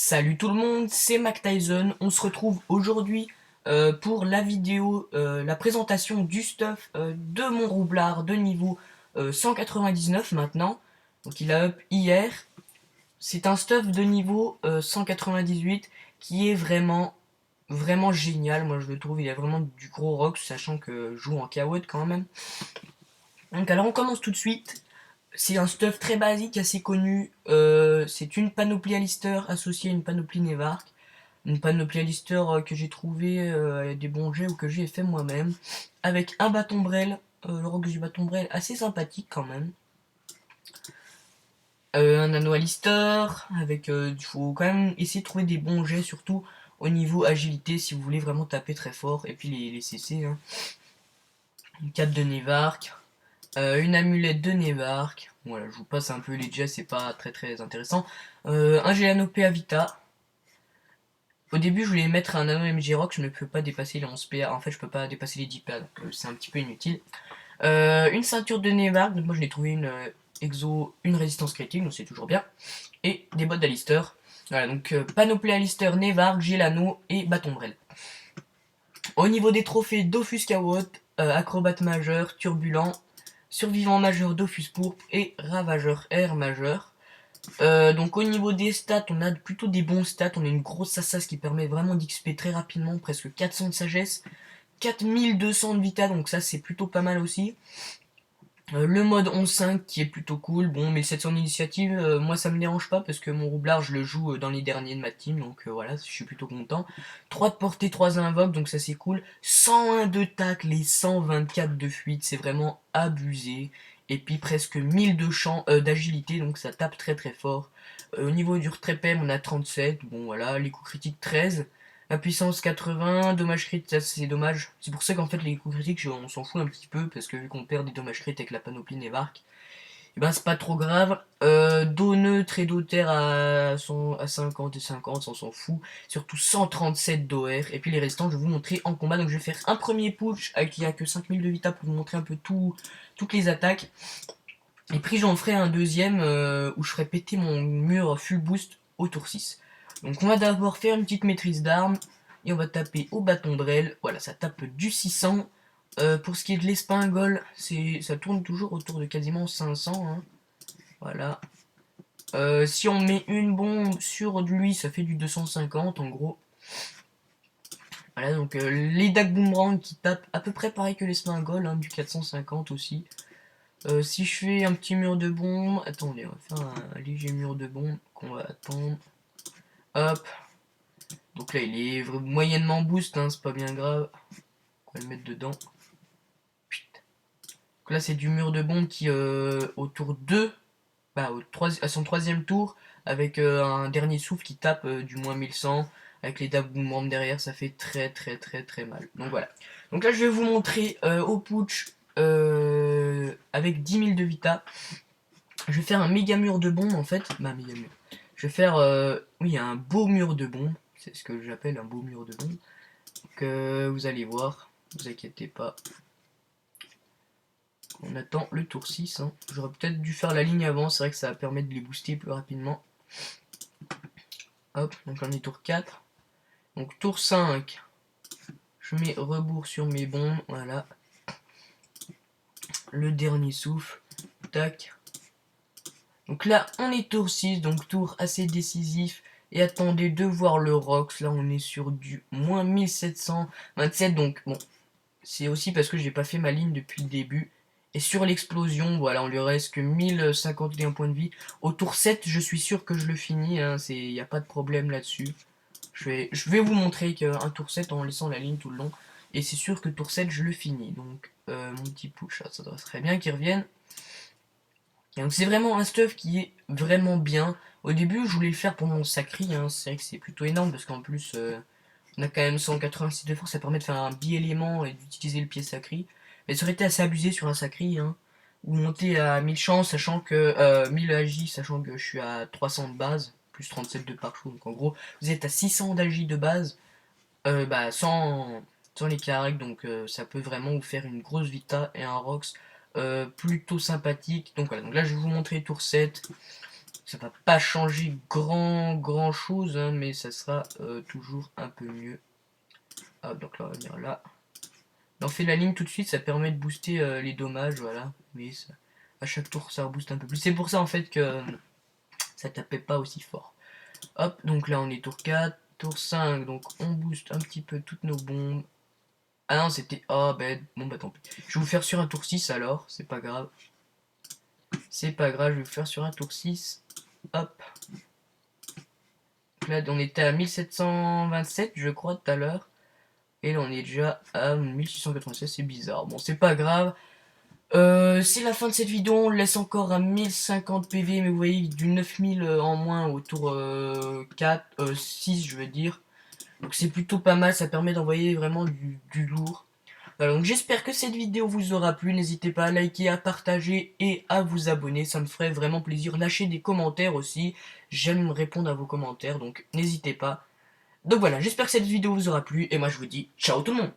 Salut tout le monde, c'est Mac Tyson. On se retrouve aujourd'hui pour la vidéo, la présentation du stuff de mon roublard de niveau 199 maintenant. Donc il a up hier. C'est un stuff de niveau 198 qui est vraiment génial. Moi je le trouve, il a vraiment du gros rock, sachant que je joue en Kawood quand même. Donc alors on commence tout de suite. C'est un stuff très basique, assez connu. C'est une panoplie Alistair associée à une panoplie Nevark. Une panoplie Alistair que j'ai trouvé des bons jets ou que j'ai fait moi-même. Avec un bâton Brel, le rock du bâton Brel assez sympathique quand même. Un anneau Alistair, avec il faut quand même essayer de trouver des bons jets, surtout au niveau agilité si vous voulez vraiment taper très fort. Et puis les CC, hein. Une cape de Nevark, une amulette de Nevark. Voilà, je vous passe un peu les jets, c'est pas très intéressant. Un Gélanopé Vita. Au début, je voulais mettre un anneau MG Rock, je ne peux pas dépasser les 11 PA. En fait, je peux pas dépasser les 10 PA, donc c'est un petit peu inutile. Une ceinture de Nevark, donc moi je l'ai trouvé une exo, une résistance critique, donc c'est toujours bien. Et des bottes d'Alistair. Voilà, donc panoplie Alistair, Nevark, Gélano et bâton Brel. Au niveau des trophées, Dofus Kawot, acrobate majeur, turbulent, survivant majeur Dofus pourpre et ravageur air majeur. Donc au niveau des stats, on a plutôt des bons stats. On a une grosse assas qui permet vraiment d'XP très rapidement, presque 400 de sagesse, 4200 de vita, donc ça c'est plutôt pas mal aussi. Le mode 11-5 qui est plutôt cool. Bon, 1700 d'initiative, moi ça me dérange pas parce que mon roublard je le joue dans les derniers de ma team, donc voilà, je suis plutôt content. 3 de portée, 3 invoques, donc ça c'est cool. 101 de tacle et 124 de fuite, c'est vraiment abusé. Et puis presque 1000 de champ d'agilité, donc ça tape très fort. Au niveau du retrépem, on a 37, bon voilà, les coups critiques 13. La puissance 80, dommage crit, ça c'est dommage. C'est pour ça qu'en fait les coups critiques on s'en fout un petit peu, parce que vu qu'on perd des dommages crit avec la panoplie Nevark, et ben c'est pas trop grave. Dos neutre et dos terre à 50 et 50, on s'en fout. Surtout 137 d'OR. Et puis les restants je vais vous montrer en combat. Donc je vais faire un premier push qui a que 5000 de vita pour vous montrer un peu toutes les attaques. Et puis j'en ferai un deuxième où je ferai péter mon mur full boost au tour 6. Donc on va d'abord faire une petite maîtrise d'armes. Et on va taper au bâton Brel. Voilà, ça tape du 600. Pour ce qui est de l'espingole, ça tourne toujours autour de quasiment 500. Hein. Voilà. Si on met une bombe sur lui, ça fait du 250 en gros. Voilà, donc les Dak Boomerang qui tapent à peu près pareil que l'espingole, hein, du 450 aussi. Si je fais un petit mur de bombe, attendez, on va faire un léger mur de bombe qu'on va attendre. Hop. Donc là, il est moyennement boost, hein, c'est pas bien grave. On va le mettre dedans. Donc là, c'est du mur de bombe qui, au tour 2, bah, à son troisième tour, avec un dernier souffle qui tape du moins 1100. Avec les dab boomerang derrière, ça fait très mal. Donc voilà. Donc là, je vais vous montrer au putsch avec 10 000 de vita. Je vais faire un méga mur de bombe en fait. Bah, méga mur. Je vais faire, oui, un beau mur de bombe. C'est ce que j'appelle un beau mur de bombe. Donc vous allez voir. Ne vous inquiétez pas. On attend le tour 6. Hein. J'aurais peut-être dû faire la ligne avant. C'est vrai que ça va permettre de les booster plus rapidement. Hop, donc on est tour 4. Donc tour 5. Je mets rebours sur mes bombes. Voilà. Le dernier souffle. Tac. Donc là, on est tour 6, donc tour assez décisif. Et attendez de voir le Rox. Là, on est sur du moins 1727. Donc, bon, c'est aussi parce que j'ai pas fait ma ligne depuis le début. Et sur l'explosion, voilà, on lui reste que 1051 points de vie. Au tour 7, je suis sûr que je le finis. Hein, il n'y a pas de problème là-dessus. Je vais vous montrer qu'un tour 7 en laissant la ligne tout le long. Et c'est sûr que tour 7, je le finis. Donc, mon petit push, ça serait bien qu'il revienne. Et donc c'est vraiment un stuff qui est vraiment bien. Au début, je voulais le faire pour mon sacri, hein. C'est vrai que c'est plutôt énorme parce qu'en plus, on a quand même 186 de force, ça permet de faire un bi-élément et d'utiliser le pied sacri. Mais ça aurait été assez abusé sur un sacri, hein. Ou monter à 1000 chances, sachant que 1000 AJ, sachant que je suis à 300 de base, plus 37 de parcours. Donc en gros, vous êtes à 600 d'AJ de base, bah, sans les caractères, donc ça peut vraiment vous faire une grosse vita et un Rox plutôt sympathique. Donc voilà, donc là je vais vous montrer tour 7. Ça va pas changer grand chose, hein, mais ça sera toujours un peu mieux. Ah, donc là, on va venir là. On fait la ligne tout de suite, ça permet de booster les dommages, voilà. Mais ça, à chaque tour, ça rebooste un peu plus. C'est pour ça, en fait, que ça tapait pas aussi fort. Hop, donc là, on est tour 4. Tour 5, donc on booste un petit peu toutes nos bombes. Ah non, c'était... Oh, ben, bon, bah tant pis. Je vais vous faire sur un tour 6, alors. C'est pas grave. C'est pas grave, je vais vous faire sur un tour 6. Hop. Là, on était à 1727, je crois, tout à l'heure. Et là, on est déjà à 1696, c'est bizarre. Bon, c'est pas grave. C'est la fin de cette vidéo, on laisse encore à 1050 PV, mais vous voyez, du 9000 en moins au tour 4, 6, je veux dire. Donc c'est plutôt pas mal, ça permet d'envoyer vraiment du lourd. Voilà, donc j'espère que cette vidéo vous aura plu, n'hésitez pas à liker, à partager et à vous abonner, ça me ferait vraiment plaisir. Lâchez des commentaires aussi, j'aime répondre à vos commentaires, donc n'hésitez pas. Donc voilà, j'espère que cette vidéo vous aura plu, et moi je vous dis ciao tout le monde.